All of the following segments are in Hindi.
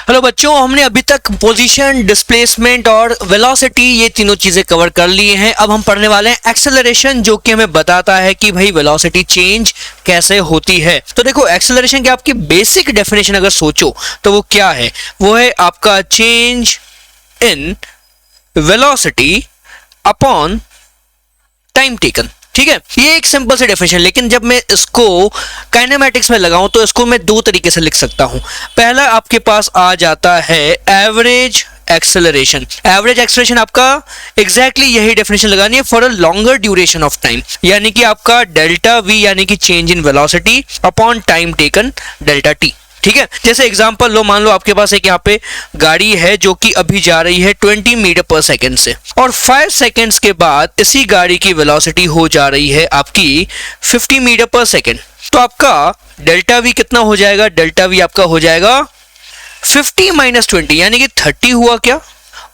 हेलो बच्चों, हमने अभी तक पोजीशन, डिस्प्लेसमेंट और वेलोसिटी ये तीनों चीजें कवर कर लिए हैं। अब हम पढ़ने वाले हैं एक्सेलरेशन, जो कि हमें बताता है कि भाई वेलोसिटी चेंज कैसे होती है। तो देखो, एक्सेलरेशन की आपकी बेसिक डेफिनेशन अगर सोचो तो वो क्या है? वो है आपका change in velocity upon time taken. ठीक है, ये एक सिंपल सी डेफिनेशन। लेकिन जब मैं इसको काइनेमैटिक्स में लगाऊं तो इसको मैं दो तरीके से लिख सकता हूं। पहला आपके पास आ जाता है एवरेज एक्सेलरेशन। एवरेज एक्सेलरेशन आपका एग्जैक्टली यही डेफिनेशन लगानी है, for a longer duration of time, यानी कि आपका डेल्टा वी यानी कि change in velocity upon time taken delta T. ठीक है, जैसे एग्जांपल लो, मान लो आपके पास एक यहाँ पे गाड़ी है जो कि अभी जा रही है 20 मीटर पर सेकेंड से, और 5 सेकेंड्स के बाद इसी गाड़ी की वेलोसिटी हो जा रही है आपकी 50 मीटर पर सेकेंड। तो आपका डेल्टा वी कितना हो जाएगा? डेल्टा वी आपका हो जाएगा 50 माइनस 20 यानी कि 30 हुआ क्या?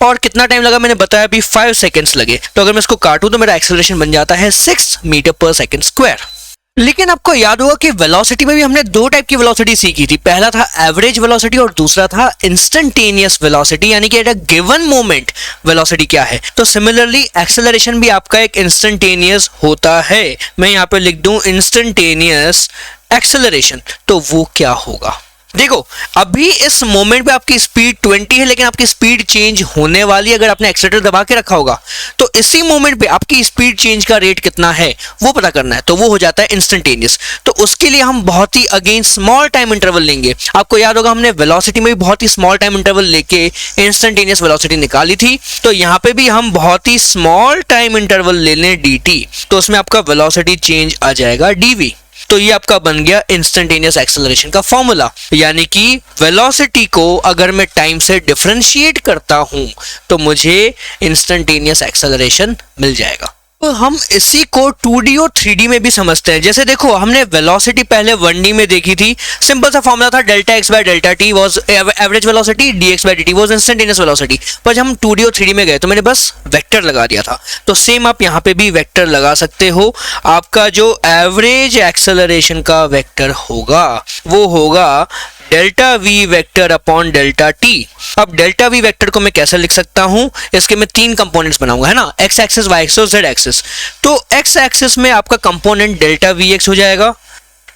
और कितना टाइम लगा? मैंने बताया अभी 5 सेकेंड्स लगे। तो अगर मैं इसको काटूं तो मेरा एक्सेलरेशन बन जाता है 6 मीटर पर सेकेंड स्क्वायर। लेकिन आपको याद होगा कि वेलोसिटी में भी हमने दो टाइप की वेलोसिटी सीखी थी। पहला था एवरेज वेलोसिटी और दूसरा था इंस्टेंटेनियस वेलोसिटी, यानी कि at a given moment velocity क्या है। तो सिमिलरली एक्सेलरेशन भी आपका एक इंस्टेंटेनियस होता है। मैं यहाँ पे लिख दूं इंस्टेंटेनियस एक्सेलरेशन। तो वो क्या होगा? देखो, अभी इस मोमेंट पे आपकी स्पीड 20 है, लेकिन आपकी स्पीड चेंज होने वाली है अगर आपने एक्सीलरेटर दबा के रखा होगा। तो इसी मोमेंट पे आपकी स्पीड चेंज का रेट कितना है वो पता करना है, तो वो हो जाता है इंस्टेंटेनियस। तो उसके लिए हम बहुत ही अगेन स्मॉल टाइम इंटरवल लेंगे। आपको याद होगा हमने वेलोसिटी में भी बहुत ही स्मॉल टाइम इंटरवल लेके इंस्टेंटेनियस वेलोसिटी निकाली थी। तो यहाँ पे भी हम बहुत ही स्मॉल टाइम इंटरवल ले लें dt, तो उसमें आपका वेलोसिटी चेंज आ जाएगा dv। तो ये आपका बन गया इंस्टेंटेनियस एक्सेलरेशन का फॉर्मूला, यानी कि वेलोसिटी को अगर मैं टाइम से डिफरेंशिएट करता हूं तो मुझे इंस्टेंटेनियस एक्सेलरेशन मिल जाएगा। तो हम इसी को 2D और 3D में भी समझते हैं। जैसे देखो, हमने वेलोसिटी पहले 1D में देखी थी। सिंपल सा फॉर्मूला था, delta x by delta t was average velocity, dx by dt was instantaneous velocity. पर जब हम 2D और 3D में गए तो मैंने बस वेक्टर लगा दिया था। तो सेम आप यहाँ पे भी वेक्टर लगा सकते हो। आपका जो एवरेज एक्सेलरेशन का वेक्टर होगा वो होगा delta V vector upon delta T. अब डेल्टा वी वेक्टर को मैं कैसे लिख सकता हूं? इसके मैं 3 कंपोनेंट्स बनाऊंगा, है ना, एक्स एक्सिस, वाई एक्सिस और जेड एक्सिस। तो एक्स एक्सिस में आपका कंपोनेंट डेल्टा वी एक्स हो जाएगा,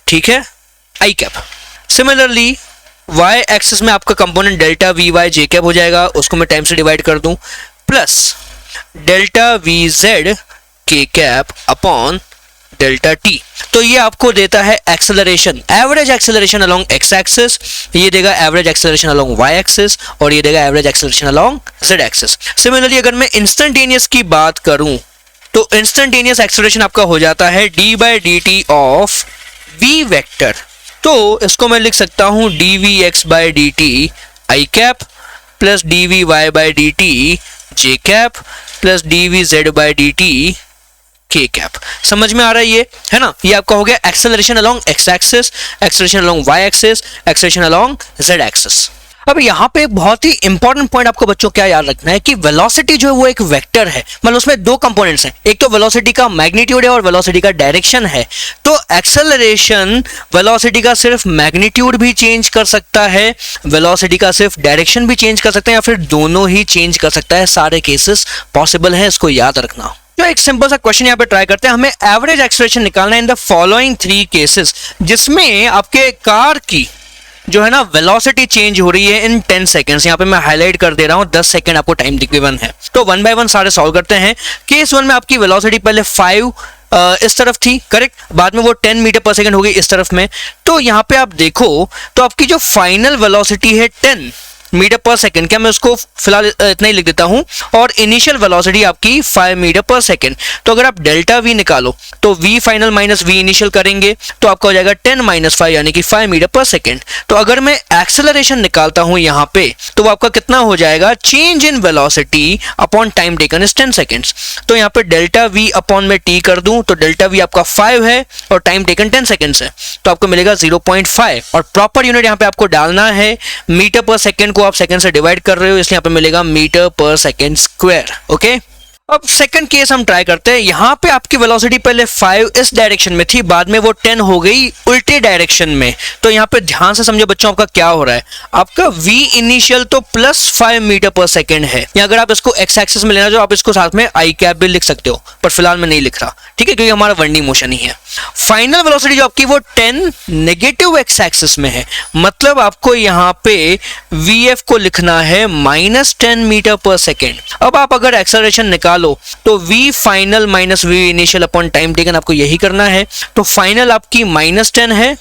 ठीक है, i cap. Similarly y axis में आपका component delta v y j cap हो जाएगा, उसको मैं टाइम से डिवाइड कर दूं, प्लस डेल्टा वी जेड के कैप अपॉन डेल्टा टी। तो ये आपको देता है acceleration, average acceleration along x axis, ये देगा average acceleration along y axis, और ये देगा average acceleration along z axis. Similarly अगर मैं इंस्टेंटेनियस की बात करूं तो इंस्टेंटेनियस एक्सेलरेशन आपका हो जाता है d by D T of v vector. तो इसको मैं लिख सकता हूं dv x by D T I cap plus dv y by D T J cap plus dv z by D T के कैप। समझ में आ रहा है ये, है ना? ये आपका हो गया acceleration along x axis, acceleration along y axis, acceleration along z axis. अब यहाँ पे बहुत ही इंपॉर्टेंट पॉइंट आपको बच्चों क्या याद रखना है कि वेलोसिटी जो है वो एक वेक्टर है। मतलब उसमें दो कंपोनेंट्स हैं, एक तो वेलोसिटी का मैग्नीट्यूड है और वेलोसिटी का डायरेक्शन है। तो एक्सेलरेशन वेलोसिटी का सिर्फ मैग्नीट्यूड भी चेंज कर सकता है, वेलोसिटी का सिर्फ डायरेक्शन भी चेंज कर सकते हैं, या फिर दोनों ही चेंज कर सकता है। सारे केसेस पॉसिबल है, इसको याद रखना। तो एक सिंपल सा क्वेश्चन यहाँ पे ट्राई करते हैं। हमें एवरेज एक्सेलरेशन निकालना है इन द फॉलोइंग 3 केसेस, जिसमें आपके कार की जो है ना वेलोसिटी चेंज हो रही है इन 10 सेकंड्स। यहाँ पे मैं हाईलाइट कर दे रहा हूँ, 10 सेकंड आपको टाइम गिवन है। तो 1 बाय 1 सारे सॉल्व करते हैं। केस 1 में आपकी वेलोसिटी पहले 5 इस तरफ थी, करेक्ट, बाद में वो 10 मीटर पर सेकंड हो गई इस तरफ में। तो यहाँ पे आप देखो तो आपकी जो फाइनल वेलोसिटी है 10 मीटर पर सेकेंड, क्या मैं उसको फिलहाल इतना ही लिख देता हूं, और इनिशियल वेलोसिटी आपकी 5 मीटर पर सेकेंड। तो अगर आप डेल्टा वी निकालो तो v final minus v initial करेंगे तो आपका हो जाएगा 10 माइनस 5 यानी कि 5 मीटर पर सेकेंड। तो अगर मैं एक्सेलरेशन निकालता हूं यहाँ पे तो वो आपका कितना हो जाएगा? Change in velocity upon time taken is 10 seconds. तो यहाँ पे डेल्टा वी अपॉन में टी कर दूं तो डेल्टा वी आपका 5 है और टाइम टेकन 10 सेकेंड्स है, तो आपको मिलेगा 0.5। और प्रॉपर यूनिट यहाँ पे आपको डालना है, मीटर पर सेकेंड को आप सेकंड से डिवाइड कर रहे हो इसलिए यहाँ पे मिलेगा मीटर पर सेकेंड स्क्वायर। ओके, अब सेकंड केस हम ट्राई करते हैं। यहाँ पे आपकी वेलोसिटी पहले 5 इस डायरेक्शन में थी, बाद में वो 10 हो गई उल्टे डायरेक्शन में। तो यहाँ पे ध्यान से समझो बच्चों, आपका क्या हो रहा है, आपका v इनिशियल तो +5 मीटर पर सेकेंड है। या अगर आप इसको x एक्सिस में लेना, जो आप इसको साथ में i कैप भी लिख सकते हो, पर फिलहाल मैं नहीं लिख रहा, ठीक है, क्योंकि हमारा वनडी मोशन ही है। फाइनल वेलोसिटी जो आपकी वो 10 नेगेटिव x एक्सिस में है, मतलब आपको यहाँ पे vf को लिखना है -10 मीटर पर सेकेंड। अब आप अगर एक्सेलरेशन निकालो तो v final minus v initial upon time taken, आपको यही करना है। तो फाइनल आपकी -10 है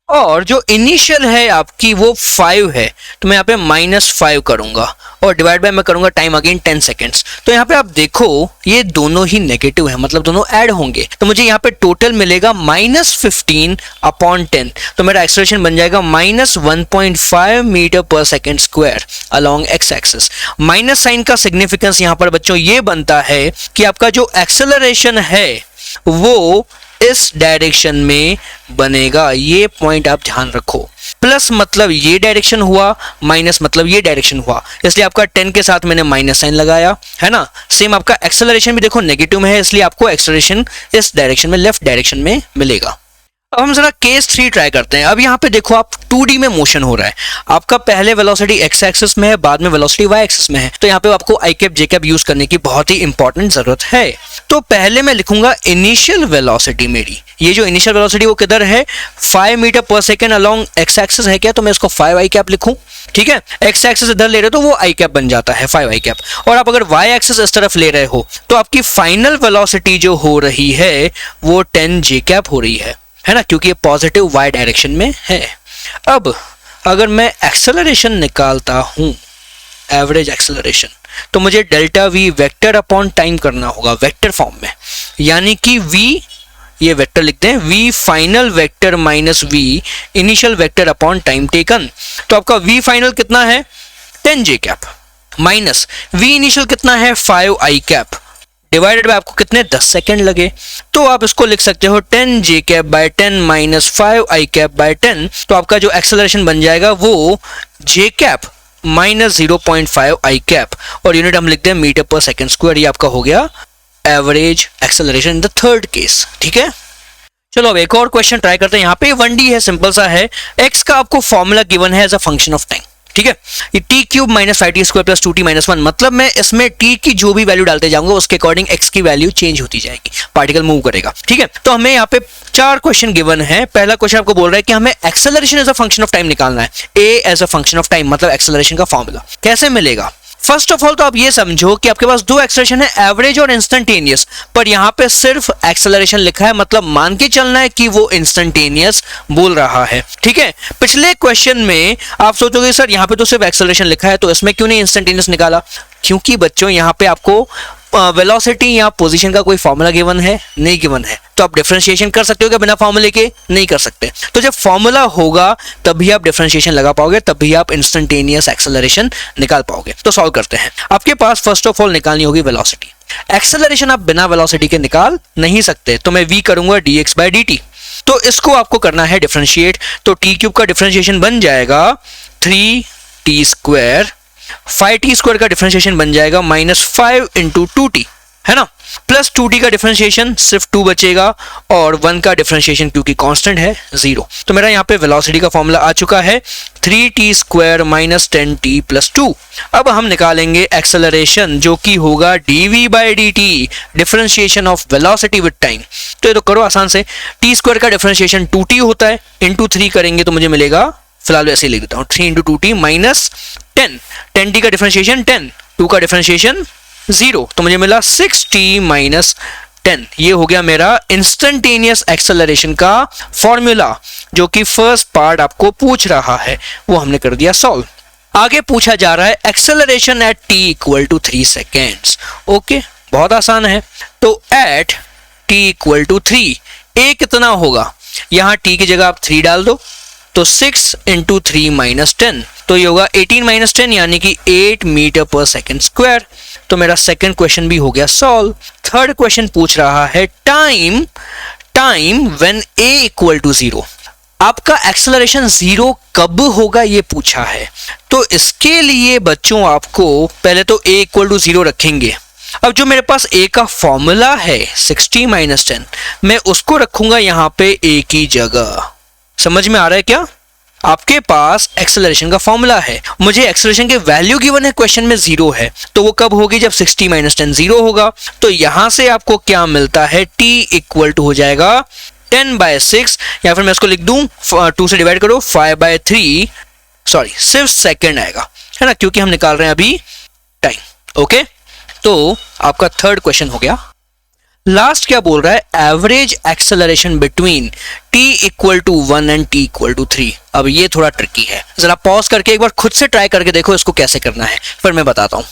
और जो इनिशियल है आपकी वो 5 है, तो मैं यहाँ पे -5 करूंगा और डिवाइड बाय मैं करूंगा टाइम अगेन 10 सेकेंड्स। तो यहाँ पे आप देखो ये दोनों ही नेगेटिव है, मतलब दोनों ऐड होंगे, तो मुझे यहाँ पे टोटल मिलेगा -15 अपॉन 10। तो मेरा एक्सेलरेशन बन जाएगा -1.5 मीटर पर second square along x axis. Minus sign का सिग्निफिकेंस यहाँ पर बच्चों ये बनता है कि आपका जो एक्सेलरेशन है वो इस डायरेक्शन में बनेगा, ये पॉइंट आप ध्यान रखो। प्लस मतलब ये डायरेक्शन हुआ, माइनस मतलब ये डायरेक्शन हुआ, इसलिए आपका 10 के साथ मैंने माइनस साइन लगाया, है ना। सेम आपका एक्सेलरेशन भी देखो नेगेटिव में है, इसलिए आपको एक्सेलरेशन इस डायरेक्शन में, लेफ्ट डायरेक्शन में मिलेगा। अब हम जरा केस 3 ट्राई करते हैं। अब यहाँ पे देखो आप 2D में मोशन हो रहा है, आपका पहले वेलोसिटी x एक्सिस में है, बाद में वेलोसिटी y एक्सिस में है, तो यहाँ पे आपको i cap j cap use करने की बहुत ही इंपॉर्टेंट जरूरत है। तो पहले मैं लिखूंगा इनिशियल वेलोसिटी मेरी, ये जो इनिशियल वेलोसिटी वो किधर है, 5 मीटर पर सेकेंड अलॉन्ग x एक्सिस है क्या, तो मैं इसको 5i कैप लिखूं, ठीक है। x एक्सिस इधर ले रहे हो तो वो i कैप बन जाता है 5i कैप। और आप अगर y एक्सिस इस तरफ ले रहे हो तो आपकी फाइनल वेलोसिटी जो हो रही है वो 10j कैप हो रही है ना, क्योंकि ये पॉजिटिव y डायरेक्शन में है। अब अगर मैं एक्सेलरेशन निकालता हूं, एवरेज एक्सेलरेशन, तो मुझे delta v vector upon time करना होगा वेक्टर फॉर्म में, यानी कि v, ये वेक्टर लिखते हैं, v final vector minus v initial vector upon time taken. तो आपका v फाइनल कितना है 10j cap, minus v initial कितना है 5i कैप, डिवाइडेड बाय आपको कितने 10 सेकेंड लगे, तो आप इसको लिख सकते हो 10j cap by 10 minus 5i cap by 10। तो आपका जो एक्सेलरेशन बन जाएगा वो j cap minus 0.5i cap, और यूनिट हम लिखते हैं मीटर पर सेकेंड स्क्वायर। ये आपका हो गया average acceleration in the third case, ठीक है। चलो अब एक और क्वेश्चन ट्राई करते हैं। यहाँ पे 1D है, सिंपल सा है, x का आपको फॉर्मूला गिवन है as a function of time, ठीक है। ये t cube minus 5t square plus 2t minus 1, मतलब मैं इसमें t की जो भी वैल्यू डालते जाऊंगा उसके अकॉर्डिंग x की वैल्यू चेंज होती जाएगी, पार्टिकल मूव करेगा, ठीक है। तो हमें यहाँ पे 4 क्वेश्चन गिवन है। पहला क्वेश्चन आपको बोल रहा है कि हमें acceleration as a function of time निकालना है, a as a function of time, मतलब एक्सेलरेशन का फॉर्मूला कैसे मिलेगा। फर्स्ट ऑफ ऑल तो आप ये समझो कि आपके पास 2 एक्सेलरेशन है, एवरेज और इंस्टेंटेनियस, पर यहाँ पे सिर्फ एक्सेलरेशन लिखा है, मतलब मान के चलना है कि वो इंस्टेंटेनियस बोल रहा है, ठीक है। पिछले क्वेश्चन में आप सोचोगे सर यहाँ पे तो सिर्फ एक्सेलरेशन लिखा है, तो इसमें क्यों नहीं इंस्टेंटेनियस निकाला, क्योंकि बच्चों यहाँ पे आपको वेलोसिटी या पोजीशन का कोई फॉर्मूला गिवन है नहीं, गिवन है। तो आप डिफरेंशिएशन कर सकते हो क्या बिना फॉर्मूले के, नहीं कर सकते। तो जब फॉर्मूला होगा तभी आप डिफरेंशिएशन लगा पाओगे, तभी आप इंस्टेंटेनियस एक्सेलरेशन निकाल पाओगे। तो सॉल्व करते हैं। आपके पास फर्स्ट ऑफ ऑल निकालनी होगी वेलोसिटी। एक्सेलरेशन आप बिना वेलोसिटी के निकाल नहीं सकते, तो मैं v करूंगा dx बाय dt। तो इसको आपको करना है डिफरेंशिएट, तो टी क्यूब का डिफरेंशिएशन बन जाएगा 3t स्क्वायर, 5t स्क्वायर का डिफरेंशिएशन बन जाएगा -5 इंटू 2t, है ना, प्लस 2t का डिफरेंशिएशन सिर्फ 2 बचेगा, और 1 का डिफरेंशिएशन क्योंकि कांस्टेंट है 0। तो मेरा यहाँ पे वेलोसिटी का फॉर्मूला आ चुका है 3t square minus 10t plus 2। अब हम निकालेंगे एक्सेलरेशन, जो कि होगा dv by dt, differentiation of velocity with time. तो ये तो करो आसान से, t स्क्वायर का डिफरेंशिएशन 2t होता है, इंटू 3 करेंगे तो मुझे मिलेगा, फिलहाल ऐसे ही लिख देता हूँ, 3 इंटू 2t माइनस 10t का डिफरेंशिएशन 10, 2 का डिफरेंशिएशन 0, तो मुझे मिला 6t माइनस 10। ये हो गया मेरा इंस्टेंटेनियस एक्सेलरेशन का फॉर्मूला, जो कि फर्स्ट पार्ट आपको पूछ रहा है, वो हमने कर दिया सॉल्व। आगे पूछा जा रहा है acceleration at t equal to 3 seconds. Okay, बहुत आसान है। तो at t equal to 3, a कितना होगा, यहाँ t की जगह आप 3 डाल दो, तो 6 इंटू 3 माइनस 10, तो ये होगा 18 माइनस 10, यानी कि 8 मीटर पर सेकेंड स्क्वायर। तो मेरा सेकंड क्वेश्चन भी हो गया सॉल्व। थर्ड क्वेश्चन पूछ रहा है time when a equal to 0, आपका एक्सेलरेशन 0 कब होगा ये पूछा है। तो इसके लिए बच्चों आपको पहले तो a इक्वल टू 0 रखेंगे, अब जो मेरे पास a का फॉर्मूला है 60 माइनस 10, मैं उसको रखूंगा यहाँ पे a की जगह। समझ में आ रहा है क्या? आपके पास एक्सेलरेशन का फॉर्मूला है, मुझे एक्सेलरेशन की वैल्यू गिवन है, क्वेश्चन में 0 है, तो वो कब होगी? जब 60 माइनस 10 0 होगा। तो यहां से आपको क्या मिलता है? t इक्वल टू हो जाएगा 10/6, या फिर मैं इसको लिख दूं 2 से डिवाइड करो 5/3, सॉरी सिर्फ सेकेंड आएगा, है ना, क्योंकि हम निकाल रहे हैं अभी टाइम। ओके, तो आपका थर्ड क्वेश्चन हो गया। लास्ट क्या बोल रहा है? Average acceleration between t equal to 1 and t equal to 3। अब ये थोड़ा ट्रिकी है, जरा पॉज करके एक बार खुद से ट्राई करके देखो इसको कैसे करना है, फिर मैं बताता हूं।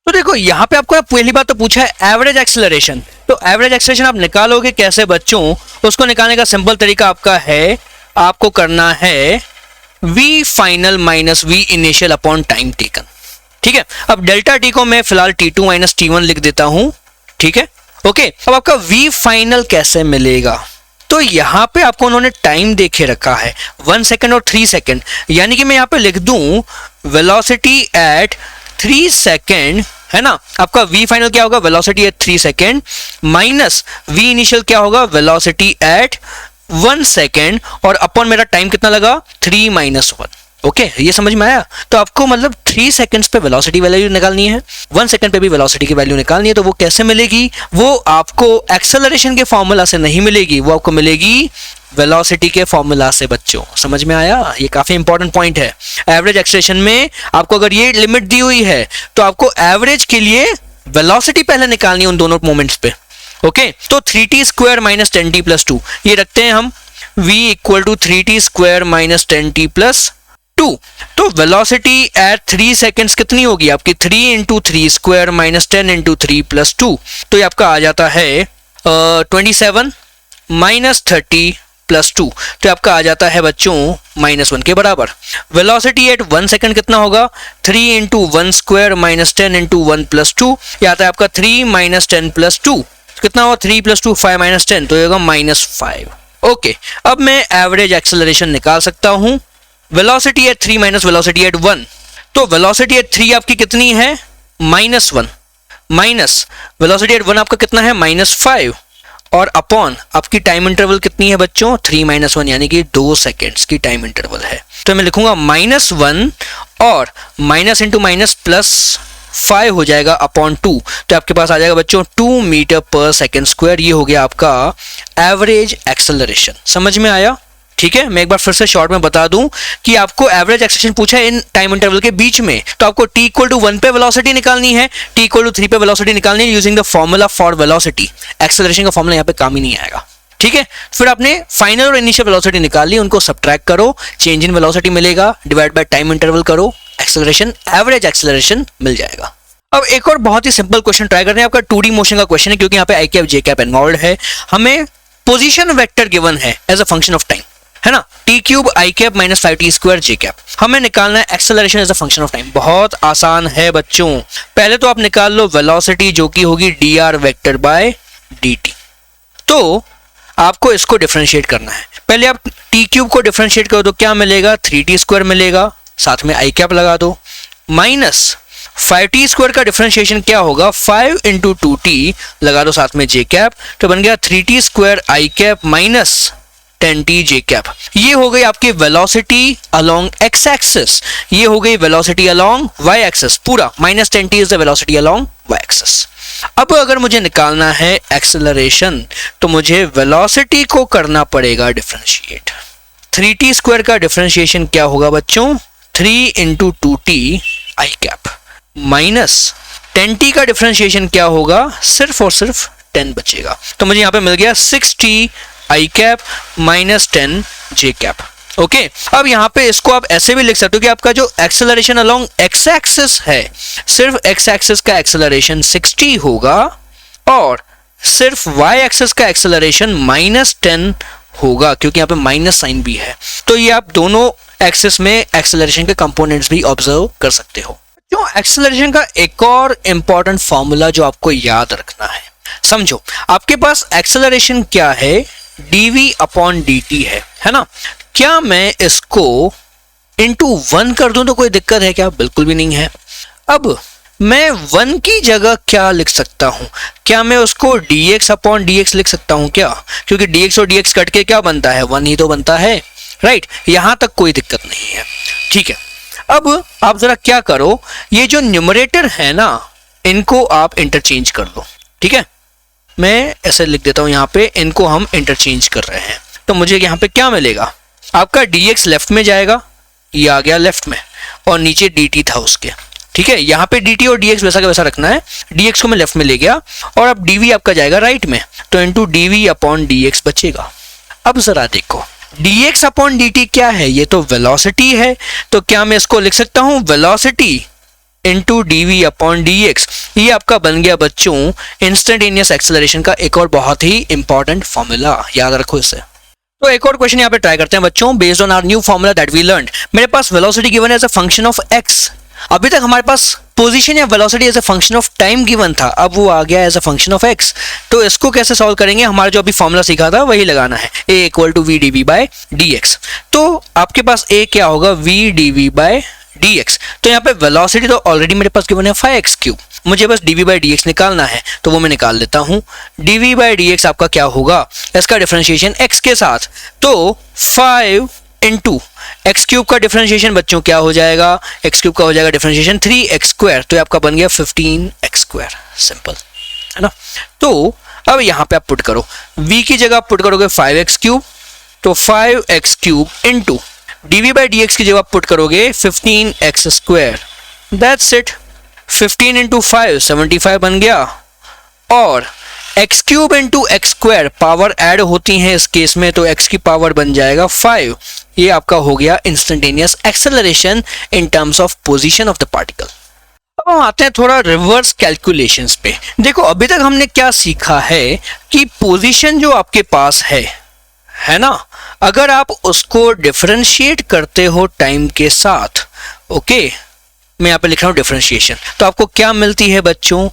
तो देखो यहाँ पे आपको पहली बात तो पूछा है एवरेज एक्सेलरेशन, तो एवरेज एक्सेलरेशन आप निकालोगे कैसे बच्चों? उसको निकालने का सिंपल तरीका आपका है, आपको करना है v final minus v initial upon time taken. ठीक है, अब डेल्टा t को मैं फिलहाल t2 माइनस t1 लिख देता हूं। ठीक है, ओके, अब आपका v फाइनल कैसे मिलेगा? तो यहां पे आपको उन्होंने टाइम देखे रखा है 1 सेकेंड और 3 सेकेंड, यानी कि मैं यहां पे लिख दूं वेलोसिटी एट 3 सेकेंड, है ना। आपका v फाइनल क्या होगा? Velocity at 3 second minus v initial क्या होगा? वेलोसिटी एट 1 सेकेंड, और अपॉन मेरा टाइम कितना लगा? 3 माइनस 1। ओके, ये समझ में आया? तो आपको मतलब 3 सेकंड्स पे वेलोसिटी वैल्यू निकालनी है, 1 सेकंड पे भी वेलोसिटी की वैल्यू निकालनी है। तो वो कैसे मिलेगी? वो आपको एक्सेलरेशन के फॉर्मूला से नहीं मिलेगी, वो आपको मिलेगी वेलोसिटी के फॉर्मूला से। बच्चों समझ में आया? ये काफी इंपॉर्टेंट पॉइंट है। एवरेज एक्सेलरेशन में आपको अगर ये लिमिट दी हुई है तो आपको एवरेज के लिए वेलोसिटी पहले निकालनी है उन दोनों मोमेंट्स पे। ओके, तो 3t square minus 10t plus 2 ये रखते हैं हम, v equal to 3t square minus 10t plus 2। तो वेलोसिटी एट 3 सेकेंड्स कितनी होगी आपकी? 3 into 3 square minus 10 into 3 plus 2, तो ये आपका आ जाता है 27 माइनस 30 प्लस 2, तो आपका आ जाता है बच्चों -1 के बराबर। वेलोसिटी एट 1 सेकेंड कितना होगा? 3 into 1 square minus 10 into 1 plus 2, ये आता है आपका 3 माइनस 10 प्लस 2, कितना होगा? 3 प्लस 2 5 माइनस 10, तो ये होगा -5। ओके, अब मैं एवरेज एक्सेलरेशन निकाल सकता हूं, velocity at 3 minus velocity at 1, तो वेलोसिटी एट 3 आपकी कितनी है? -1, माइनस वेलोसिटी एट 1 आपका कितना है? -5, और अपॉन आपकी टाइम इंटरवल कितनी है बच्चों? 3 माइनस 1, यानी कि 2 सेकेंड्स की टाइम इंटरवल है। तो मैं लिखूंगा -1 और माइनस इंटू माइनस प्लस 5 हो जाएगा अपॉन 2, तो आपके पास आ जाएगा बच्चों 2 मीटर पर सेकेंड स्क्वायर। ये हो गया आपका एवरेज एक्सेलरेशन। समझ में आया? ठीक है, मैं एक बार फिर से शॉर्ट में बता दूं कि आपको एवरेज एक्सेलरेशन पूछा है इन टाइम इंटरवल के बीच में, तो आपको t इक्वल टू 1 पे वेलोसिटी निकालनी है, t इक्वल टू 3 पे वेलोसिटी निकालनी है using the formula for velocity. Acceleration का फॉर्मूला यहाँ पे काम ही नहीं आएगा। ठीक है, फिर आपने फाइनल और इनिशियल वेलोसिटी निकाल ली, उनको सब्ट्रैक्ट करो, चेंज इन वेलोसिटी मिलेगा, डिवाइड बाय टाइम इंटरवल करो, एक्सेलरेशन एवरेज एक्सेलरेशन मिल जाएगा। अब एक और बहुत ही सिंपल क्वेश्चन ट्राई करते हैं। आपका 2D मोशन का क्वेश्चन है, क्योंकि यहाँ पे i cap j cap involve है। हमें पोजीशन वेक्टर गिवन है as a function of time, है ना, t cube i cap minus 5t square j cap. हमें निकालना है acceleration as a function of time. बहुत आसान है बच्चों, पहले तो आप निकाल लो वेलोसिटी जो कि होगी dr वेक्टर बाय dt। तो आपको इसको डिफरेंशिएट करना है। पहले आप टी क्यूब को डिफरेंशिएट करो तो क्या मिलेगा? 3t स्क्वायर मिलेगा, साथ में आई कैप लगा दो, माइनस 5t स्क्वायर का डिफरेंशिएशन क्या होगा? 5 इंटू 2t लगा दो, साथ में जे कैप, तो बन गया 3t स्क्वायर आई कैप माइनस 10t जे कैप। ये हो गई आपकी वेलोसिटी अलोंग x एक्सिस, ये हो गई वेलोसिटी अलोंग y एक्सिस, पूरा -10t is the velocity along y axis. अब अगर मुझे निकालना है एक्सेलरेशन तो मुझे वेलोसिटी को करना पड़ेगा डिफरेंशिएट। 3t स्क्वायर का डिफरेंशिएशन क्या होगा बच्चों? 3 इंटू 2t आई कैप माइनस 10t का डिफरेंशिएशन क्या होगा? सिर्फ और सिर्फ 10 बचेगा, तो मुझे यहाँ पे मिल गया 6t आई कैप माइनस 10 जे कैप। ओके, अब यहाँ पे इसको आप ऐसे भी लिख सकते हो कि आपका जो एक्सेलरेशन अलोंग एक्स एक्सिस है, सिर्फ एक्स एक्सिस का एक्सेलरेशन 60 होगा और सिर्फ वाई एक्सिस का एक्सेलरेशन -10 होगा, क्योंकि यहाँ पे माइनस साइन भी है। तो ये आप दोनों एक्सिस में एक्सेलरेशन के कंपोनेंट्स भी ऑब्जर्व कर सकते हो। जो एक्सेलरेशन का एक और इंपॉर्टेंट फॉर्मूला जो आपको याद रखना है, समझो आपके पास एक्सेलरेशन क्या है? dv अपॉन dt है ना। क्या मैं इसको इंटू 1 कर दूं तो कोई दिक्कत है क्या? बिल्कुल भी नहीं है। अब मैं 1 की जगह क्या लिख सकता हूं? क्या मैं उसको dx अपॉन dx लिख सकता हूं क्या? क्योंकि dx और dx कट के क्या बनता है, 1 ही तो बनता है, राइट? यहां तक कोई दिक्कत नहीं है, ठीक है। अब आप जरा क्या करो, ये जो न्यूमरेटर है ना, इनको आप इंटरचेंज कर लो, ठीक है। मैं ऐसे लिख देता हूं यहाँ पे, इनको हम इंटरचेंज कर रहे हैं, तो मुझे यहाँ पे क्या मिलेगा, आपका dx लेफ्ट में जाएगा, ये आ गया लेफ्ट में, और नीचे dt था उसके, ठीक है। यहाँ पे dt और dx वैसा का वैसा रखना है, dx को मैं लेफ्ट में ले गया, और अब dv आपका जाएगा राइट में, तो इंटू dv अपॉन dx बचेगा। अब जरा देखो, dx अपॉन dt क्या है, ये तो वेलोसिटी है, तो क्या मैं इसको लिख सकता हूं velocity into dv upon dx। ये आपका बन गया बच्चों इंस्टेंटेनियस एक्सेलरेशन का एक और बहुत ही इंपॉर्टेंट फॉर्मूला, याद रखो इसे। तो एक और क्वेश्चन यहाँ पे ट्राई करते हैं बच्चों, based on our new formula that we learned. मेरे पास वेलोसिटी गिवन है as a function of x, अभी तक हमारे पास पोजीशन या velocity as a function of time given था, अब वो आ गया as a function of x। तो इसको कैसे सॉल्व करेंगे, हमारा जो अभी फॉर्मूला सीखा था वही लगाना है, a equal to v dv by dx। तो आपके पास a क्या होगा, v dv बाय dx। तो यहाँ पे वेलोसिटी तो ऑलरेडी मेरे पास गिवन है 5x³, मुझे बस dv बाई dx निकालना है, तो वो मैं निकाल लेता हूँ। dv बाई dx आपका क्या होगा, इसका डिफरेंशिएशन x के साथ, तो 5 इंटू x³ का डिफरेंशिएशन बच्चों क्या हो जाएगा, x³ का हो जाएगा डिफरेंशिएशन 3x², तो आपका बन गया 15x², सिंपल है ना। तो अब यहाँ पे आप पुट करो, v की जगह आप पुट करोगे 5x³, तो 5x³ into dv by dx की जगह आप पुट करोगे 15x², दैट्स इट। 15 इंटू 5 75 बन गया, और x³ into x², power add होती हैं इस केस में, तो x की पावर बन जाएगा 5। ये आपका हो गया instantaneous acceleration in terms of position of the particle. अब हम आते हैं थोड़ा रिवर्स कैलकुलेशंस पे। देखो अभी तक हमने क्या सीखा है कि पोजीशन जो आपके पास है ना, अगर आप उसको डिफरेंशिएट करते हो टाइम के साथ, ओके, मैं यहाँ पे लिख रहा हूँ डिफरेंशिएशन, तो आपको क्या मिलती है बच्चों,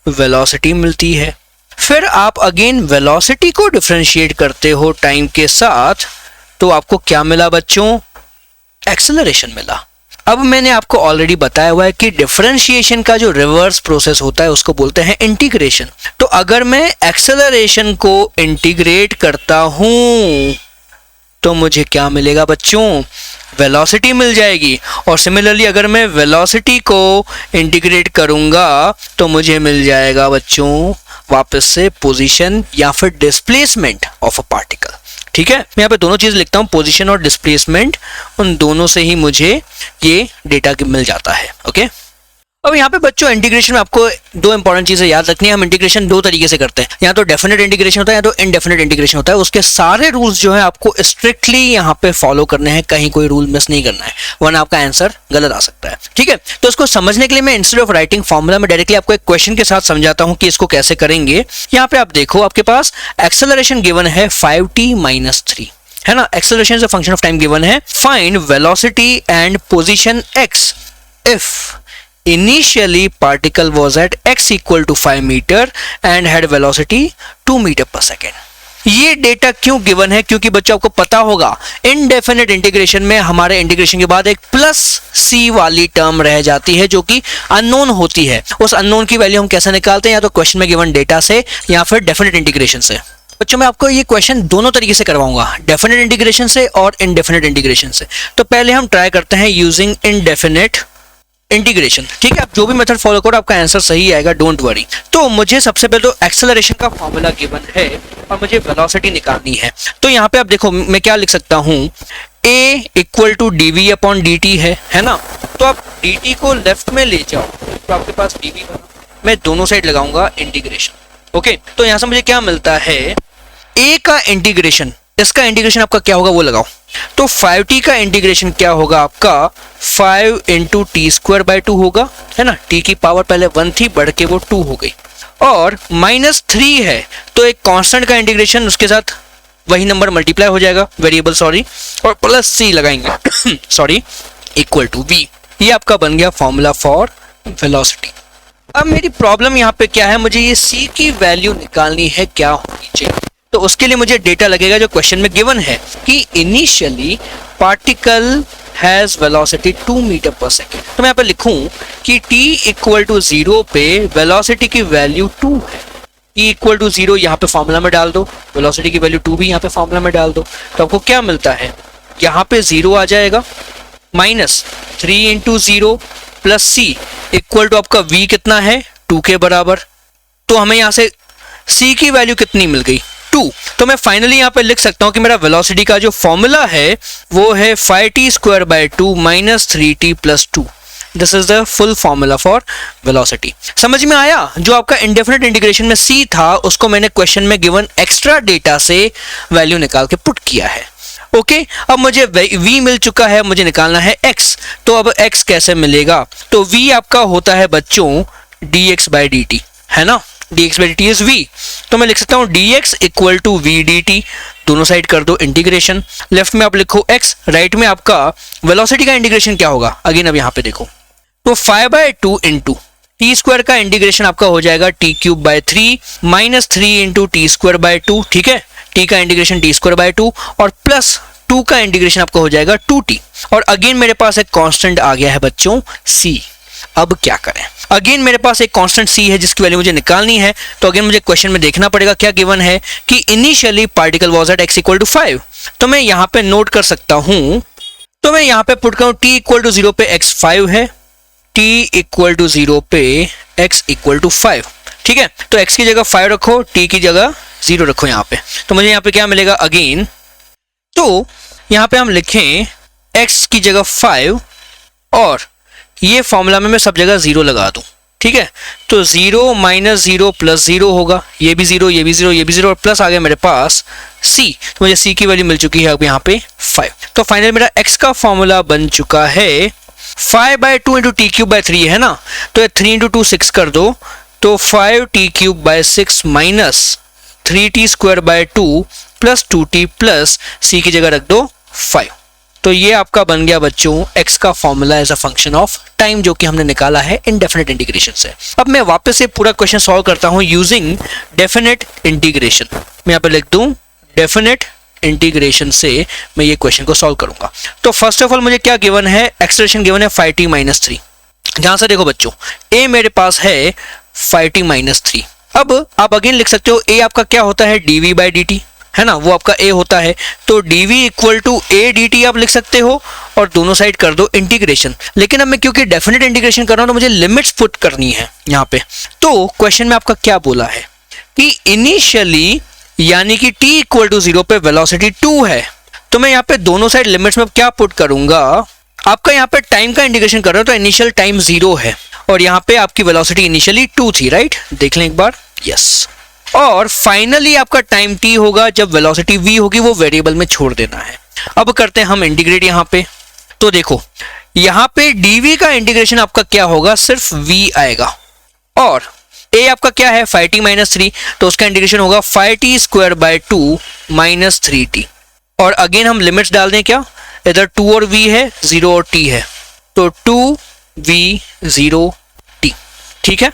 वेलोसिटी मिलती है। फिर आप अगेन वेलोसिटी को डिफरेंशिएट करते हो टाइम के साथ, तो आपको क्या मिला बच्चों, एक्सेलरेशन मिला। अब मैंने आपको ऑलरेडी बताया हुआ है कि डिफरेंशिएशन का जो रिवर्स प्रोसेस होता है उसको बोलते हैं इंटीग्रेशन। तो अगर मैं एक्सेलरेशन को इंटीग्रेट करता हूं तो मुझे क्या मिलेगा बच्चों, वेलोसिटी मिल जाएगी। और सिमिलरली अगर मैं वेलोसिटी को इंटीग्रेट करूंगा तो मुझे मिल जाएगा बच्चों वापस से पोजीशन या फिर डिस्प्लेसमेंट ऑफ अ पार्टिकल। ठीक है, मैं यहाँ पे दोनों चीज लिखता हूँ, पोजीशन और डिस्प्लेसमेंट, उन दोनों से ही मुझे ये डेटा मिल जाता है। ओके, अब यहाँ पे बच्चों इंटीग्रेशन में आपको दो इंपॉर्टेंट चीजें याद रखनी है। हम इंटीग्रेशन दो तरीके से करते हैं, या तो डेफिनेट इंटीग्रेशन होता है या तो इनडेफिनेट इंटीग्रेशन होता है। उसके सारे रूल्स जो है आपको स्ट्रिक्टली यहाँ पे फॉलो करने हैं, कहीं कोई रूल मिस नहीं करना है, वरना आपका आंसर गलत आ सकता है। ठीक है, तो इसको समझने के लिए मैं इंस्टेड ऑफ राइटिंग फॉर्मूला में डायरेक्टली आपको एक क्वेश्चन के साथ समझाता हूँ कि इसको कैसे करेंगे। यहाँ पे आप देखो, आपके पास एक्सेलरेशन गिवन है 5t-3, है ना। Acceleration is a function of time given है। Find velocity and position x if initially particle was at x equal to 5 meter and had velocity 2 meter per second। ये डेटा क्यों गिवन है, क्योंकि बच्चों आपको पता होगा इनडेफिनेट इंटीग्रेशन में हमारे इंटीग्रेशन के बाद एक प्लस c वाली टर्म रह जाती है जो कि अननोन होती है। उस अननोन की वैल्यू हम कैसे निकालते हैं, या तो क्वेश्चन में गिवन डेटा से या फिर डेफिनेट इंटीग्रेशन से। बच्चों मैं आपको ये क्वेश्चन दोनों तरीके से करवाऊंगा, डेफिनेट इंटीग्रेशन से और इनडेफिनेट इंटीग्रेशन से। तो पहले हम ट्राई करते हैं यूजिंग इनडेफिनेट इंटीग्रेशन। ठीक है, आप जो भी मेथड फॉलो करो आपका आंसर सही आएगा, डोंट वरी। तो मुझे सबसे पहले तो एक्सेलरेशन का फॉर्मूला गिवन है और मुझे वेलोसिटी निकालनी है। तो यहाँ पे आप देखो मैं क्या लिख सकता हूँ, a equal to dv upon dt है ना। तो आप dt को लेफ्ट में ले जाओ तो आपके पास dv बना, मैं दोनों साइड लगाऊंगा इंटीग्रेशन। ओके, तो यहाँ से मुझे क्या मिलता है, a का इंटीग्रेशन, इसका इंटीग्रेशन आपका क्या होगा वो लगाओ। तो 5t का इंटीग्रेशन क्या होगा आपका, 5 इंटू t² होगा, है ना। t की पावर पहले 1 थी, बढ़ के वो 2 हो गई, और -3 है तो एक कांस्टेंट का इंटीग्रेशन, उसके साथ वही नंबर मल्टीप्लाई हो जाएगा, वेरिएबल सॉरी, और प्लस c लगाएंगे सॉरी, इक्वल टू v। ये आपका बन गया फॉर्मूला फॉर वेलोसिटी। अब मेरी प्रॉब्लम यहाँ पे क्या है, मुझे ये c की वैल्यू निकालनी है, क्या होनी चाहिए। तो उसके लिए मुझे डेटा लगेगा जो क्वेश्चन में गिवन है कि initially particle has velocity 2 metre पर सेकेंड। तो मैं यहाँ पे लिखूं कि t इक्वल टू 0 पे वेलोसिटी की वैल्यू 2 है। t इक्वल टू 0 यहाँ पे फॉर्मूला में डाल दो, वेलोसिटी की वैल्यू 2 भी यहाँ पे फॉर्मूला में डाल दो, तो आपको क्या मिलता है, यहाँ पे 0 आ जाएगा, minus 3 into 0 plus c equal to आपका v कितना है 2 के बराबर। तो हमें यहाँ से c की वैल्यू कितनी मिल गई 2। तो मैं फाइनली यहाँ पे लिख सकता हूँ कि मेरा वेलोसिटी का जो फॉर्मूला है वो है 5t square by 2 minus 3t plus 2। This is the full formula for velocity. समझ में आया? जो आपका इंडेफिनिट इंटीग्रेशन में c था उसको मैंने क्वेश्चन में गिवन एक्स्ट्रा डेटा से वैल्यू निकाल के पुट किया है। ओके, अब मुझे v मिल चुका है, मुझे निकालना है x। तो अब x कैसे मिलेगा? तो v आपका होता है बच्चों dx बाई dt, है ना, dx by dt is v। तो मैं लिख सकता हूँ dx equal to v dt, दोनों साइड कर दो इंटीग्रेशन, लेफ्ट में आप लिखो x, राइट में आपका वेलोसिटी का इंटीग्रेशन क्या होगा, अगेन अब यहाँ पे देखो, तो 5/2 इंटू टी स्क्वायर का इंटीग्रेशन आपका हो जाएगा T cube by 3 minus 3 into T square by 2, ठीक है, टी का इंटीग्रेशन टी स्क्वायर बाय 2 और प्लस 2 का इंटीग्रेशन आपका हो जाएगा 2t। और अगेन मेरे पास एक कांस्टेंट आ गया है बच्चों c। अब क्या करें? अगेन मेरे पास एक कांस्टेंट c है जिसकी वैल्यू मुझे निकालनी है। तो अगेन मुझे क्वेश्चन में देखना पड़ेगा क्या गिवन है कि initially particle was at x equal to 5। तो मैं यहाँ पे नोट कर सकता हूँ, तो मैं यहाँ पे पुट करूँ t इक्वल टू 0 पे x 5 है, t इक्वल टू 0 पे x इक्वल टू 5, ठीक है। तो x की जगह 5 रखो, t की जगह 0 रखो यहाँ पे। तो मुझे यहाँ पे क्या मिलेगा अगेन, तो यहाँ पे हम लिखें x की जगह 5 और ये फॉर्मूला में मैं सब जगह 0 लगा दूं, ठीक है। तो 0 माइनस 0 प्लस 0 होगा, ये भी 0, ये भी 0, ये भी 0 और प्लस आ गया मेरे पास c। तो मुझे c की वैल्यू मिल चुकी है अब यहाँ पे 5। तो फाइनल मेरा x का फॉर्मूला बन चुका है 5/2 इंटू टी क्यूब बाय 3 है ना, तो 3 इंटू 2 6 कर दो, तो 5t cube by 6 minus 3t square by 2 plus 2t plus c की जगह रख दो 5। तो ये आपका बन गया बच्चों x का formula as a function of time, जो कि हमने निकाला है इंडेफिनिट इंटीग्रेशन से। अब मैं वापस से पूरा क्वेश्चन सॉल्व करता हूं यूजिंग डेफिनिट इंटीग्रेशन। मैं यहाँ पे लिख दूं डेफिनिट इंटीग्रेशन से मैं ये क्वेश्चन को सॉल्व करूंगा। तो फर्स्ट ऑफ ऑल मुझे क्या गिवन है, एक्सप्रेशन गिवन है 5t माइनस 3। जहां से देखो बच्चों a मेरे पास है 5t माइनस 3। अब आप अगेन लिख सकते हो a आपका क्या होता है dv बाई dt, है ना, वो आपका a होता है। तो dv equal to a dt आप लिख सकते हो और दोनों साइड कर दो इंटीग्रेशन। लेकिन अब मैं क्योंकि डेफिनेट इंटीग्रेशन कर रहा हूं तो मुझे लिमिट्स पुट करनी है यहाँ पे। तो क्वेश्चन में आपका क्या बोला है कि इनिशियली यानी कि t इक्वल टू 0 पे वेलोसिटी 2 है। तो मैं यहाँ पे दोनों साइड लिमिट्स में क्या पुट करूंगा, आपका यहाँ पे टाइम का इंटीग्रेशन कर रहा हूं तो इनिशियल टाइम 0 है और यहाँ पे आपकी वेलोसिटी इनिशियली 2 थी, राइट, देख लें एक बार, यस। और फाइनली आपका टाइम t होगा जब वेलोसिटी v होगी, वो वेरिएबल में छोड़ देना है। अब करते हैं हम इंटीग्रेट यहाँ पे। तो देखो यहाँ पे dv का इंटीग्रेशन आपका क्या होगा, सिर्फ v आएगा और a आपका क्या है 5t माइनस 3, तो उसका इंटीग्रेशन होगा 5t square by 2 minus 3t। और अगेन हम लिमिट्स डाल दें, क्या इधर 2 और v है, 0 और t है, तो 2v 0t, ठीक है।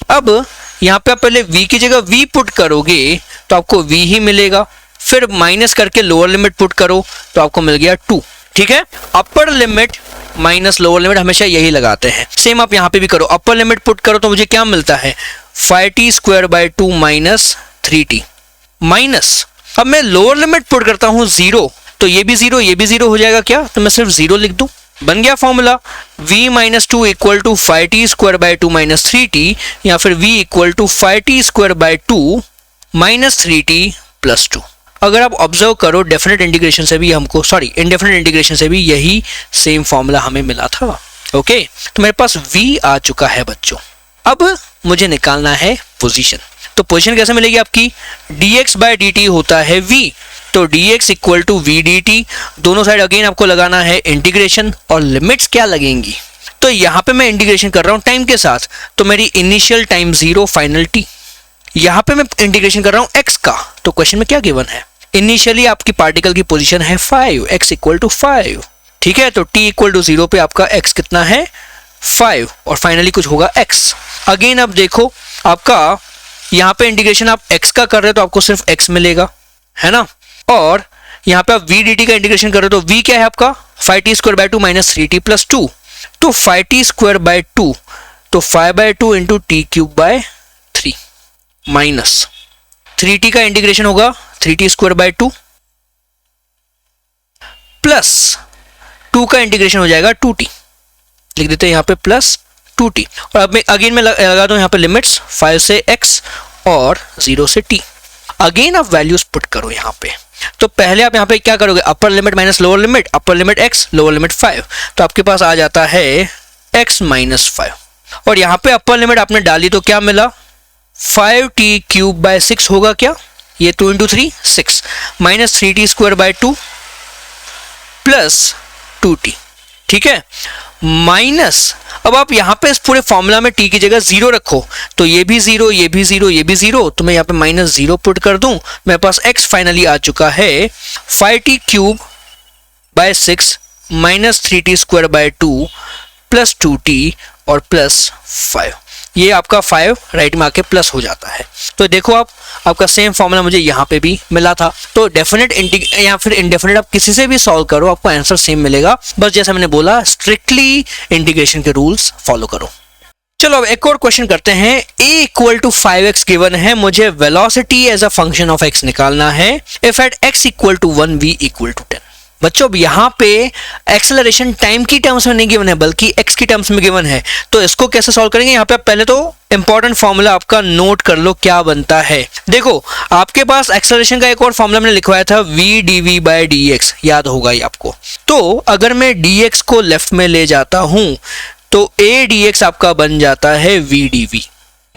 अब यहाँ पे आप पहले v की जगह v पुट करोगे तो आपको v ही मिलेगा, फिर माइनस करके लोअर लिमिट पुट करो तो आपको मिल गया 2, ठीक है। Upper limit minus lower limit हमेशा यही लगाते हैं। सेम आप यहाँ पे भी करो, अपर लिमिट पुट करो तो मुझे क्या मिलता है 5t square by 2 minus 3t minus, अब मैं लोअर लिमिट पुट करता हूँ 0, तो ये भी 0 ये भी 0 हो जाएगा क्या, तो मैं सिर्फ 0 लिख दूं, बन गया formula v minus 2 equal to 5t square by 2 minus 3t या फिर v equal to 5t square by 2 minus 3t plus 2। अगर आप ऑब्जर्व करो डेफिनेट इंटीग्रेशन से भी हमको, सॉरी इंडेफिनिट इंटीग्रेशन से भी यही सेम फॉर्मूला हमें मिला था। ओके, तो मेरे पास v आ चुका है बच्चों। अब मुझे निकालना है पोजीशन। तो पोजीशन कैसे मिलेगी आपकी, dx बाय dt होता है v, तो dx equal to v dt, दोनों साइड अगेन आपको लगाना है इंटीग्रेशन और लिमिट्स क्या लगेंगी। तो यहाँ पे मैं इंटीग्रेशन कर रहा हूँ टाइम के साथ, तो मेरी इनिशियल टाइम 0 फाइनल t। यहाँ पे मैं इंटीग्रेशन कर रहा हूँ x का, तो क्वेश्चन में क्या गिवन है, इनिशियली आपकी पार्टिकल की पोजीशन है 5, x इक्वल टू 5, ठीक है। तो t इक्वल टू 0 पे आपका x कितना है 5 और फाइनली कुछ होगा x। अगेन अब देखो आपका यहाँ पे इंटीग्रेशन आप x का कर रहे हो तो आपको सिर्फ x मिलेगा, है ना। और यहाँ पे आप v dt का इंटीग्रेशन कर रहे हो तो v क्या है आपका 5t² माइनस 3t प्लस 2, तो 5t² तो 5/2 इंटू t³ माइनस 3t का इंटीग्रेशन होगा 3t² प्लस 2 का इंटीग्रेशन हो जाएगा 2t, लिख देते हैं यहाँ पे प्लस 2t। और अब मैं अगेन में लगा दूं यहाँ पे लिमिट्स 5 से x और 0 से t। अगेन आप वैल्यूज पुट करो यहाँ पे, तो पहले आप यहाँ पे क्या करोगे, upper limit minus lower limit, upper limit x lower limit 5, तो आपके पास आ जाता है x माइनस 5। और यहाँ पे अपर लिमिट आपने डाली तो क्या मिला 5t³ 6 होगा क्या, ये 2 into 3 6 minus 3t² plus 2t, ठीक है, माइनस अब आप यहाँ पे इस पूरे फॉर्मूला में t की जगह 0 रखो, तो ये भी 0, ये भी 0, ये भी 0, तो मैं यहाँ पे माइनस 0 पुट कर दूं, मेरे पास x फाइनली आ चुका है 5t³ 6 minus 3t² plus 2t और प्लस 5। ये आपका 5 राइट में आके प्लस हो जाता है। तो देखो आपका सेम फॉर्मूला मुझे यहाँ पे भी मिला था। तो डेफिनेट या फिर इनडेफिनेट आप किसी से भी सॉल्व करो, आपको आंसर सेम मिलेगा, बस जैसा मैंने बोला स्ट्रिक्टली इंटीग्रेशन के रूल्स फॉलो करो। चलो अब एक और क्वेश्चन करते हैं। a equal to 5x given है, मुझे velocity as a function of x निकालना है। If at x equal to 1 v equal to 10। बच्चों अब यहाँ पे एक्सेलरेशन टाइम की टर्म्स में नहीं गिवन है बल्कि x की टर्म्स में गिवन है, तो इसको कैसे सॉल्व करेंगे। यहाँ पे आप पहले तो इंपॉर्टेंट फॉर्मूला आपका नोट कर लो क्या बनता है। देखो आपके पास एक्सेलरेशन का एक और फॉर्मूला मैंने लिखवाया था v dv बाय dx, याद होगा ये आपको। तो अगर मैं dx को लेफ्ट में ले जाता हूं तो a dx आपका बन जाता है v dv।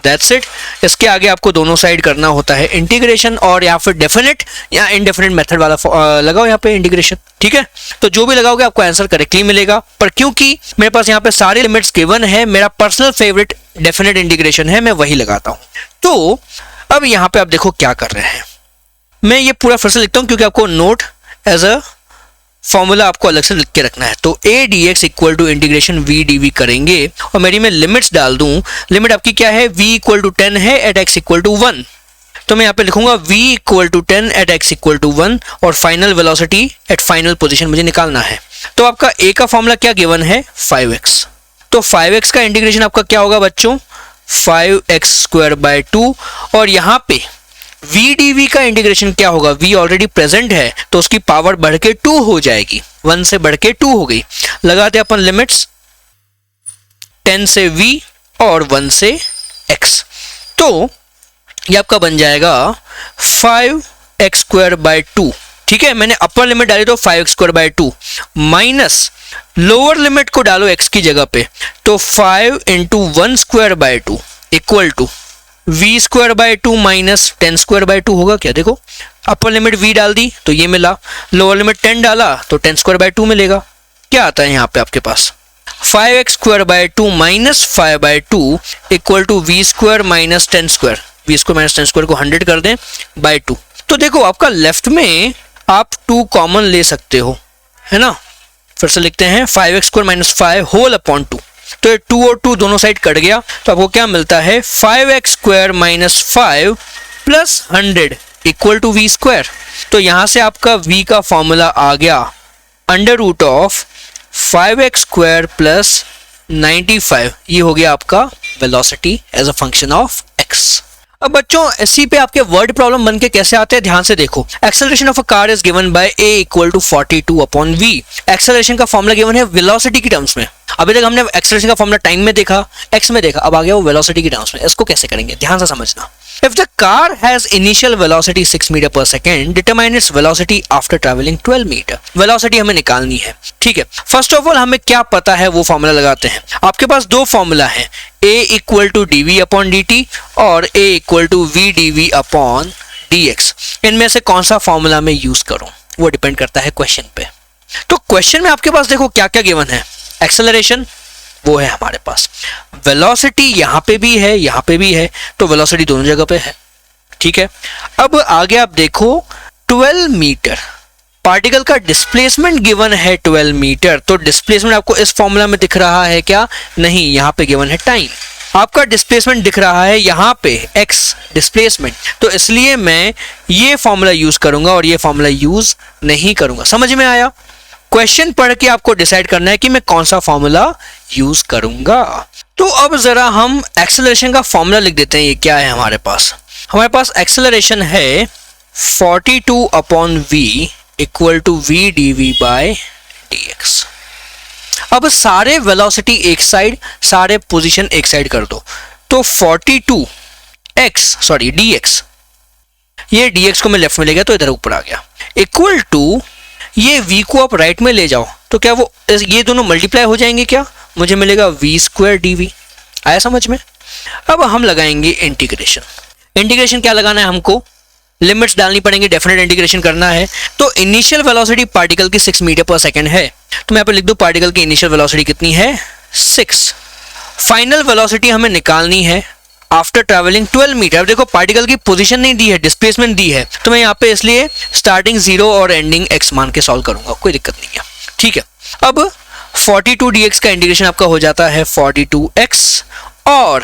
That's it. इसके आगे आपको दोनों साइड करना होता है इंटीग्रेशन, और या फिर डेफिनेट या इनडेफिनेट मेथड वाला लगाओ यहाँ पे इंटीग्रेशन, ठीक है। तो जो भी लगाओगे आपको आंसर करेक्टली मिलेगा, पर क्योंकि मेरे पास यहाँ पे सारे लिमिट्स गिवन है, मेरा पर्सनल फेवरेट डेफिनेट इंटीग्रेशन है, मैं वही लगाता हूँ। तो अब यहाँ पे आप देखो क्या कर रहे हैं, मैं ये पूरा फिर से लिखता हूँ क्योंकि आपको नोट एज अ फॉर्मूला आपको अलग से लिख के रखना है। तो a dx equal to integration v dv करेंगे, और मेरी मैं लिमिट्स डाल दूं, लिमिट आपकी क्या है v इक्वल टू 10 है एट x इक्वल टू 1, तो मैं यहाँ पे लिखूंगा v equal to 10 at x equal to 1, और final velocity at final position मुझे निकालना है। तो आपका a का फॉर्मूला क्या गिवन है 5x, तो 5x का इंटीग्रेशन आपका क्या होगा बच्चों 5x² 2, और यहाँ पे v dv का इंटीग्रेशन क्या होगा, v ऑलरेडी प्रेजेंट है तो उसकी पावर बढ़ के 2 हो जाएगी, 1 से बढ़ के 2 हो गई। लगाते अपन लिमिट्स 10 से v और 1 से x, तो ये आपका बन जाएगा 5x² 2, ठीक है। मैंने अपर लिमिट डाली तो 5x² 2 माइनस लोअर लिमिट को डालो x की जगह पे, तो 5 into 1² 2 equal to v² 2 minus 10² 2 होगा क्या। देखो अपर लिमिट v डाल दी तो ये मिला, लोअर लिमिट 10 डाला तो 10² 2 मिलेगा। क्या आता है यहाँ पे आपके पास 5x² 2 minus 5/2 equal to v² minus 10², v² minus 10² को 100 कर दें बाय 2। तो देखो आपका लेफ्ट में आप 2 कॉमन ले सकते हो, है ना। फिर से लिखते हैं 5x² माइनस 5 होल अपॉन 2, तो 2 और 2 दोनों साइड कट गया, तो आपको क्या मिलता है 5x² minus 5 plus 100 equal to v²। तो यहां से आपका v का फॉर्मूला आ गया under root of 5x² plus 95, ये हो गया आपका velocity as a function of x। अब बच्चों इसी पे आपके वर्ड प्रॉब्लम बन के कैसे आते हैं ध्यान से देखो। Acceleration of a car is given by a equal to 42 upon v। Acceleration का फॉर्मूला गिवन है वेलोसिटी की टर्म्स में। अभी तक हमने एक्सेलरेशन का फॉर्मूला टाइम में देखा, x में देखा, अब आ गया वो वेलोसिटी की टर्म्स में। इसको कैसे करेंगे ध्यान से समझना। If the car has initial velocity 6 metre पर second, determine its velocity after traveling 12 metre. Velocity हमें निकालनी है, ठीक है। फर्स्ट ऑफ ऑल हमें क्या पता है वो फॉर्मूला लगाते हैं। आपके पास दो फॉर्मूला है, a equal to dv upon dt और a equal to v dv upon dx। इनमें से कौन सा फॉर्मूला मैं यूज करूं वो डिपेंड करता है क्वेश्चन पे। तो क्वेश्चन में आपके पास देखो क्या क्या गिवन है। एक्सेलरेशन वो है हमारे पास, वेलोसिटी यहाँ पे भी है यहाँ पे भी है, तो वेलोसिटी दोनों जगह पे है, ठीक है। अब आगे आप देखो 12 मीटर पार्टिकल का डिस्प्लेसमेंट गिवन है 12 मीटर, तो डिस्प्लेसमेंट आपको इस फॉर्मूला में दिख रहा है क्या, नहीं, यहाँ पे गिवन है टाइम। आपका डिस्प्लेसमेंट दिख रहा है यहाँ पे x डिस्प्लेसमेंट, तो इसलिए मैं ये फॉर्मूला यूज करूंगा और ये फॉर्मूला यूज नहीं करूंगा। समझ में आया? क्वेश्चन पढ़ के आपको डिसाइड करना है कि मैं कौन सा फॉर्मूला यूज करूंगा। तो अब जरा हम एक्सेलरेशन का फॉर्मूला लिख देते हैं। ये क्या है हमारे पास एक्सेलरेशन है 42 upon v equal to v dv by dx। अब सारे वेलोसिटी एक साइड, सारे पोजीशन एक साइड कर दो, तो 42x dx, ये dx को मैं लेफ्ट में ले गया तो इधर ऊपर आ गया, इक्वल टू ये v को आप राइट में ले जाओ तो क्या वो ये दोनों मल्टीप्लाई हो जाएंगे, क्या मुझे मिलेगा v स्क्वायर dv। आया समझ में? अब हम लगाएंगे इंटीग्रेशन। इंटीग्रेशन क्या लगाना है हमको? लिमिट्स डालनी पड़ेंगी, डेफिनेट इंटीग्रेशन करना है। तो इनिशियल वेलोसिटी पार्टिकल की 6 मीटर पर सेकंड है, तो मैं यहाँ पे लिख दूं पार्टिकल की इनिशियल वेलोसिटी कितनी है? 6। फाइनल वेलोसिटी हमें निकालनी है आफ्टर ट्रैवलिंग 12 मीटर। अब देखो पार्टिकल की पोजीशन नहीं दी है, डिस्प्लेसमेंट दी है, तो मैं यहाँ पे इसलिए स्टार्टिंग 0 और एंडिंग x मान के सॉल्व करूंगा, कोई दिक्कत नहीं है। ठीक है, अब 42 dx का इंटीग्रेशन आपका हो जाता है 42x, और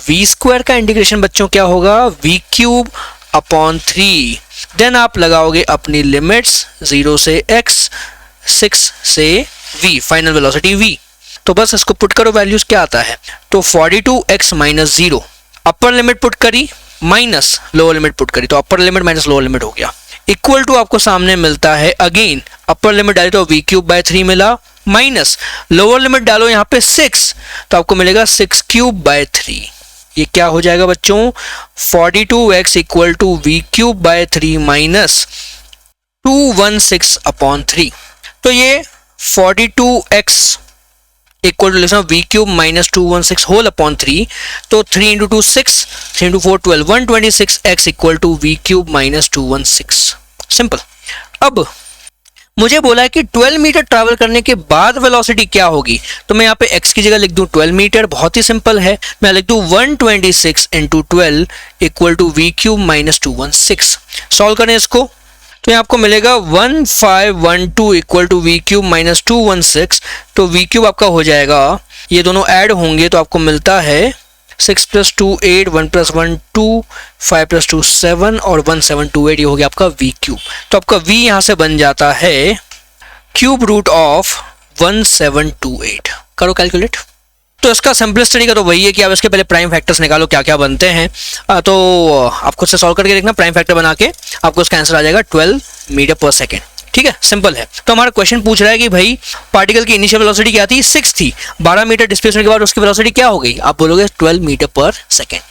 v स्क्वायर का इंटीग्रेशन बच्चों क्या होगा? v cube upon 3। देन आप लगाओगे अपनी लिमिट्स 0 से x, 6 से v, फाइनल वेलोसिटी v। तो बस इसको पुट करो, वैल्यूज क्या आता है? तो 42x minus 0, upper limit put करी माइनस लोअर लिमिट पुट करी, तो upper limit minus lower limit हो गया, इक्वल टू आपको सामने मिलता है अगेन अपर लिमिट डाली तो v क्यूब बाय 3 मिला, माइनस लोअर लिमिट डालो यहाँ पे 6, तो आपको मिलेगा 6 क्यूब बाय 3। ये क्या हो जाएगा बच्चों? 42x equal to v cube by 3 minus 216 upon 3। तो ये 42x इक्वल टू लिखना v cube minus 216 whole upon 3, तो 3 into 2 6, 3 into 4 12, 126x equal to v cube minus 216। Simple. अब मुझे बोला है कि 12 मीटर ट्रैवल करने के बाद वेलोसिटी क्या होगी, तो मैं यहाँ पे x की जगह लिख दूं 12 मीटर, बहुत ही सिंपल है। मैं लिख दूं 126 into 12 equal to v cube minus 216। Solve करें इसको, तो यहाँ आपको मिलेगा 1512 equal to v cube minus 216, तो v क्यूब आपका हो जाएगा, ये दोनों ऐड होंगे तो आपको मिलता है 6 + 2 8, 1 + 1 2, 5 + 2 7 और 1728, ये हो गया आपका v क्यूब। तो आपका v यहाँ से बन जाता है क्यूब रूट ऑफ 1728। करो कैलकुलेट। तो इसका सिंपलेस्ट तरीका तो वही है कि आप इसके पहले प्राइम फैक्टर्स निकालो क्या क्या बनते हैं, तो आप खुद से सॉल्व करके देखना, प्राइम फैक्टर बना के आपको उसका आंसर आ जाएगा 12 मीटर पर सेकेंड। ठीक है, सिंपल है। तो हमारा क्वेश्चन पूछ रहा है कि भाई पार्टिकल की इनिशियल वेलोसिटी क्या थी? 6 थी। 12 मीटर डिस्प्लेसमेंट के बाद उसकी वेलोसिटी क्या हो गई? आप बोलोगे 12 मीटर पर सेकेंड।